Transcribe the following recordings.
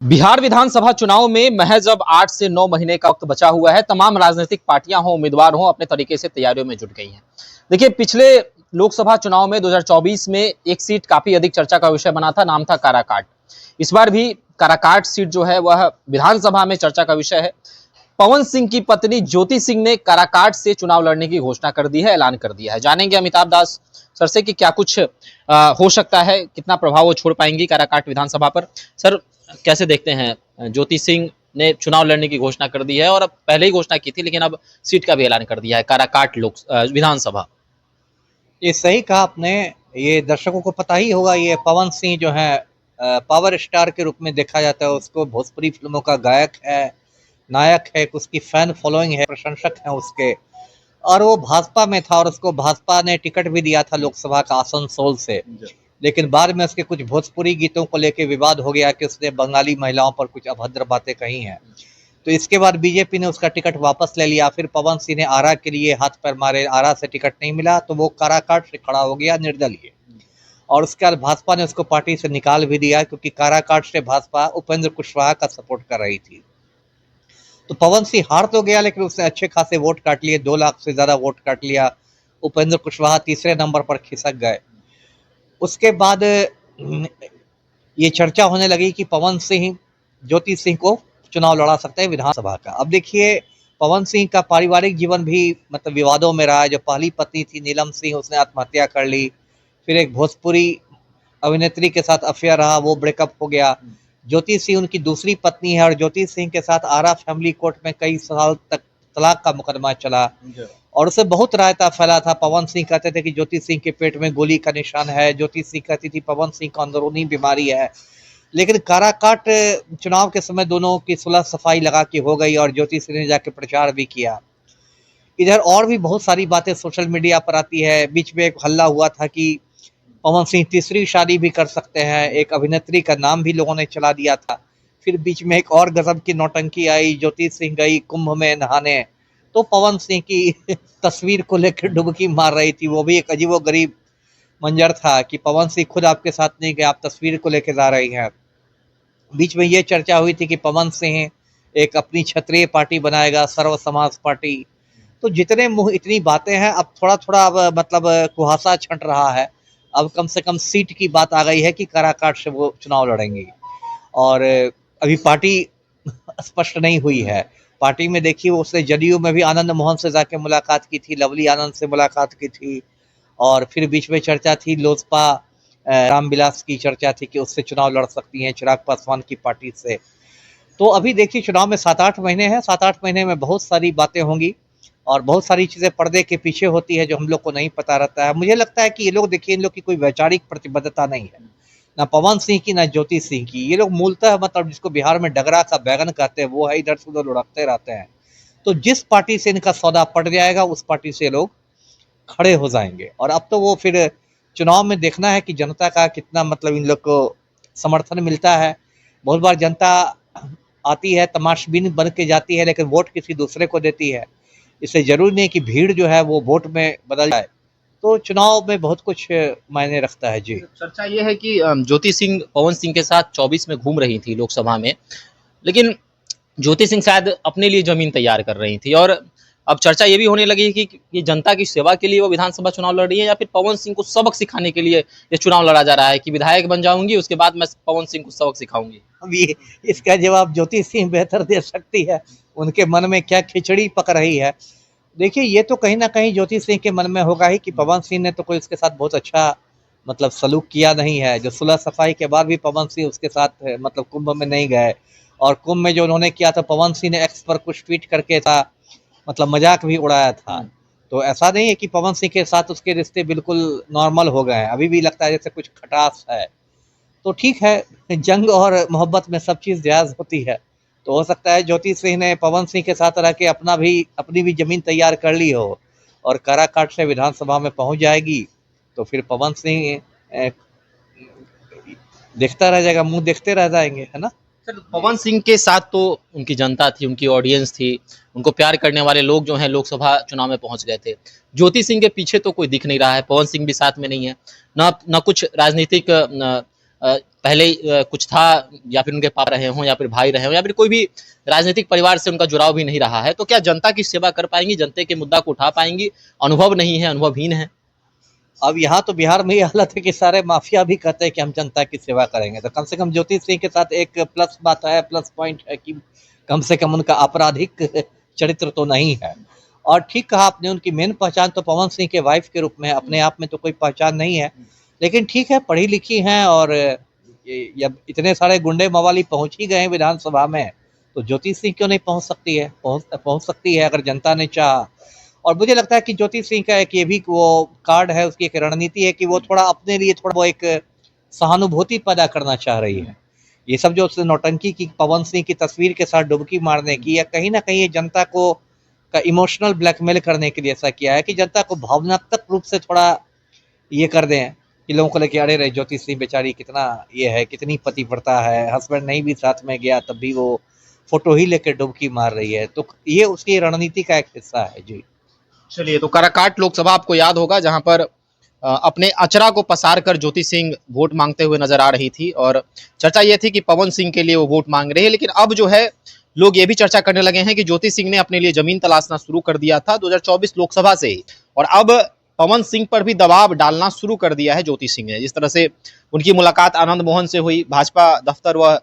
बिहार विधानसभा चुनाव में महज अब 8 से 9 महीने का वक्त बचा हुआ है। तमाम राजनीतिक पार्टियां हों, उम्मीदवार हों, अपने तरीके से तैयारियों में जुट गई हैं। देखिए, पिछले लोकसभा चुनाव में 2024 में एक सीट काफी अधिक चर्चा का विषय बना था, नाम था काराकाट। इस बार भी काराकाट सीट जो है वह विधानसभा में चर्चा का विषय है। पवन सिंह की पत्नी ज्योति सिंह ने काराकाट से चुनाव लड़ने की घोषणा कर दी है, ऐलान कर दिया है। जानेंगे अमिताभ दास सर से कि क्या कुछ हो सकता है, कितना प्रभाव वो छोड़ पाएंगी काराकाट विधानसभा पर। सर, कैसे देखते हैं, ज्योति सिंह ने चुनाव लड़ने की घोषणा कर दी है और अब पहले ही घोषणा की थी, लेकिन अब सीट का भी ऐलान कर दिया है, काराकाट विधानसभा। ये सही कहा आपने। ये दर्शकों को पता ही होगा, ये पवन सिंह जो है पावर स्टार के रूप में देखा जाता है उसको। भोजपुरी फिल्मों का गायक है, नायक है, उसकी फैन फॉलोइंग है, प्रशंसक हैं उसके। और वो भाजपा में था और उसको भाजपा ने टिकट भी दिया था लोकसभा का आसनसोल से। लेकिन बाद में उसके कुछ भोजपुरी गीतों को लेकर विवाद हो गया कि उसने बंगाली महिलाओं पर कुछ अभद्र बातें कही हैं। तो इसके बाद बीजेपी ने उसका टिकट वापस ले लिया। फिर पवन सिंह ने आरा के लिए हाथ पैर मारे, आरा से टिकट नहीं मिला तो वो काराकाट से खड़ा हो गया निर्दलीय। और उसके बाद भाजपा ने उसको पार्टी से निकाल भी दिया, क्योंकि काराकाट से भाजपा उपेंद्र कुशवाहा का सपोर्ट कर रही थी। तो पवन सिंह हार तो गया, लेकिन उसने अच्छे खासे वोट काट लिए, 2 लाख से ज्यादा वोट काट लिया। उपेंद्र कुशवाहा तीसरे नंबर पर खिसक गए। उसके बाद ये चर्चा होने लगी कि पवन सिंह ज्योति सिंह को चुनाव लड़ा सकते हैं विधानसभा का। अब देखिए, पवन सिंह का पारिवारिक जीवन भी मतलब विवादों में रहा है। जो पहली पत्नी थी नीलम सिंह, उसने आत्महत्या कर ली। फिर एक भोजपुरी अभिनेत्री के साथ अफेयर रहा, वो ब्रेकअप हो गया। ज्योति सिंह उनकी दूसरी पत्नी है और ज्योति सिंह के साथ आरा फैमिली कोर्ट में कई साल तक तलाक का मुकदमा चला और उसे बहुत रायता फैला था। पवन सिंह कहते थे कि ज्योति सिंह के पेट में गोली का निशान है, ज्योति सिंह कहती थी पवन सिंह को अंदरूनी बीमारी है। लेकिन काराकाट चुनाव के समय दोनों की सुलह सफाई लगा के हो गई और ज्योति सिंह ने जाके प्रचार भी किया। इधर और भी बहुत सारी बातें सोशल मीडिया पर आती है। बीच में एक हल्ला हुआ था कि पवन सिंह तीसरी शादी भी कर सकते हैं, एक अभिनेत्री का नाम भी लोगों ने चला दिया था। फिर बीच में एक और गजब की नौटंकी आई, ज्योति सिंह गई कुंभ में नहाने तो पवन सिंह की तस्वीर को लेकर डुबकी मार रही थी। वो भी एक अजीबोगरीब मंजर था कि पवन सिंह खुद आपके साथ नहीं गए, आप तस्वीर को लेकर जा रही हैं। बीच में ये चर्चा हुई थी कि पवन सिंह एक अपनी क्षत्रिय पार्टी बनाएगा, सर्व समाज पार्टी। तो जितने मुंह इतनी बातें हैं, अब थोड़ा थोड़ा अब मतलब कुहासा छंट रहा है। अब कम से कम सीट की बात आ गई है कि काराकाट से वो चुनाव लड़ेंगी। और अभी पार्टी स्पष्ट नहीं हुई है। पार्टी में देखिए, उसने जदयू में भी आनंद मोहन से जाके मुलाकात की थी, लवली आनंद से मुलाकात की थी। और फिर बीच में चर्चा थी लोजपा रामविलास की चर्चा थी कि उससे चुनाव लड़ सकती हैं, चिराग पासवान की पार्टी से। तो अभी देखिए, चुनाव में 7-8 महीने हैं। 7-8 महीने में बहुत सारी बातें होंगी और बहुत सारी चीज़ें पर्दे के पीछे होती है जो हम लोग को नहीं पता रहता है। मुझे लगता है कि ये लोग देखिए, इन लोग की कोई वैचारिक प्रतिबद्धता नहीं है, ना पवन सिंह की ना ज्योति सिंह की। ये लोग मूलतः मतलब जिसको बिहार में डगरा का बैगन कहते हैं, वो है, इधर से उधर लुढ़कते रहते हैं। तो जिस पार्टी से इनका सौदा पट जाएगा उस पार्टी से लोग खड़े हो जाएंगे। और अब तो वो फिर चुनाव में देखना है कि जनता का कितना मतलब इन लोग को समर्थन मिलता है। बहुत बार जनता आती है, तमाशबीन बन के जाती है, लेकिन वोट किसी दूसरे को देती है। इससे जरूरी नहीं कि भीड़ जो है वो वोट में बदल जाए। तो चुनाव में बहुत कुछ मायने रखता है। जी, चर्चा ये है कि ज्योति सिंह पवन सिंह के साथ 24 में घूम रही थी लोकसभा में, लेकिन ज्योति सिंह शायद अपने लिए जमीन तैयार कर रही थी। और अब चर्चा ये भी होने लगी है कि ये जनता की सेवा के लिए वो विधानसभा चुनाव लड़ रही है, या फिर पवन सिंह को सबक सिखाने के लिए ये चुनाव लड़ा जा रहा है कि विधायक बन जाऊंगी, उसके बाद मैं पवन सिंह को सबक सिखाऊंगी। अब ये इसका जवाब ज्योति सिंह बेहतर दे सकती है, उनके मन में क्या खिचड़ी पक रही है। देखिए, ये तो कहीं ना कहीं ज्योति सिंह के मन में होगा ही कि पवन सिंह ने तो कोई उसके साथ बहुत अच्छा मतलब सलूक किया नहीं है। जो सुलह सफाई के बाद भी पवन सिंह उसके साथ मतलब कुंभ में नहीं गए। और कुंभ में जो उन्होंने किया था, पवन सिंह ने एक्स पर कुछ ट्वीट करके था, मतलब मजाक भी उड़ाया था। तो ऐसा नहीं है कि पवन सिंह के साथ उसके रिश्ते बिल्कुल नॉर्मल हो गए हैं, अभी भी लगता है जैसे कुछ खटास है। तो ठीक है, जंग और मोहब्बत में सब चीज़ जायज़ होती है। तो हो सकता है ज्योति सिंह ने पवन सिंह के साथ रह के अपनी भी ज़मीन तैयार कर ली हो और काराकाट से विधानसभा में पहुंच जाएगी। तो फिर पवन सिंह देखता रह जाएगा, मुंह देखते रह जाएंगे, है ना। सर, पवन सिंह के साथ तो उनकी जनता थी, उनकी ऑडियंस थी, उनको प्यार करने वाले लोग जो हैं लोकसभा चुनाव में पहुंच गए थे। ज्योति सिंह के पीछे तो कोई दिख नहीं रहा है, पवन सिंह भी साथ में नहीं है, ना कुछ राजनीतिक पहले कुछ था, या फिर उनके पापा रहे हों, या फिर भाई रहे हों, या फिर कोई भी राजनीतिक परिवार से उनका जुड़ाव भी नहीं रहा है, तो क्या जनता की सेवा कर पाएंगी, जनता के मुद्दा को उठा पाएंगी? अनुभव नहीं है, अनुभवहीन है। अब यहाँ तो बिहार में ये हालत है कि सारे माफिया भी कहते हैं कि हम जनता की सेवा करेंगे, तो कम से कम ज्योति सिंह के साथ एक प्लस बात है, प्लस पॉइंट है कि कम से कम उनका आपराधिक चरित्र तो नहीं है। और ठीक कहा आपने, उनकी मेन पहचान तो पवन सिंह के वाइफ के रूप में है, अपने आप में तो कोई पहचान नहीं है, लेकिन ठीक है, पढ़ी लिखी हैं, और जब इतने सारे गुंडे मवाली पहुंच ही गए विधानसभा में, तो ज्योति सिंह क्यों नहीं पहुंच सकती है? पहुंच सकती है अगर जनता ने चाहा। और मुझे लगता है कि ज्योति सिंह का एक ये भी वो कार्ड है, उसकी एक रणनीति है कि वो थोड़ा अपने लिए थोड़ा वो एक सहानुभूति पैदा करना चाह रही है। ये सब जो उसने नौटंकी की पवन सिंह की तस्वीर के साथ डुबकी मारने की, या कहीं ना कहीं ये जनता को का इमोशनल ब्लैकमेल करने के लिए ऐसा किया है कि जनता को भावनात्मक रूप से थोड़ा ये कर दें कि लोगों को लेके, अरे रे ज्योति सिंह बेचारी कितना ये है, कितनी पतिव्रता है, हस्बैंड नहीं भी साथ में गया तब भी वो फोटो ही लेके डुबकी मार रही है। तो ये उसकी रणनीति का एक हिस्सा है जी। चलिए, तो काराकाट लोकसभा आपको याद होगा, जहां पर अपने अचरा को पसार कर ज्योति सिंह वोट मांगते हुए नजर आ रही थी, और चर्चा ये थी कि पवन सिंह के लिए वो वोट मांग रही है। लेकिन अब जो है, लोग ये भी चर्चा करने लगे हैं कि ज्योति सिंह ने अपने लिए जमीन तलाशना शुरू कर दिया था 2024 लोकसभा से ही, और अब पवन सिंह पर भी दबाव डालना शुरू कर दिया है ज्योति सिंह ने। जिस तरह से उनकी मुलाकात आनंद मोहन से हुई, भाजपा दफ्तर वह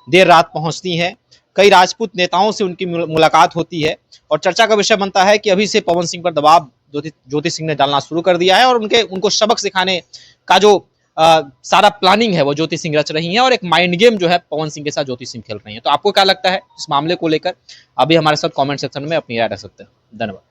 देर रात पहुंचती है, कई राजपूत नेताओं से उनकी मुलाकात होती है, और चर्चा का विषय बनता है कि अभी से पवन सिंह पर दबाव ज्योति सिंह ने डालना शुरू कर दिया है, और उनको सबक सिखाने का जो सारा प्लानिंग है वो ज्योति सिंह रच रही हैं, और एक माइंड गेम जो है पवन सिंह के साथ ज्योति सिंह खेल रही हैं। तो आपको क्या लगता है इस मामले को लेकर? अभी हमारे साथ कमेंट सेक्शन में अपनी राय रख सकते हैं। धन्यवाद।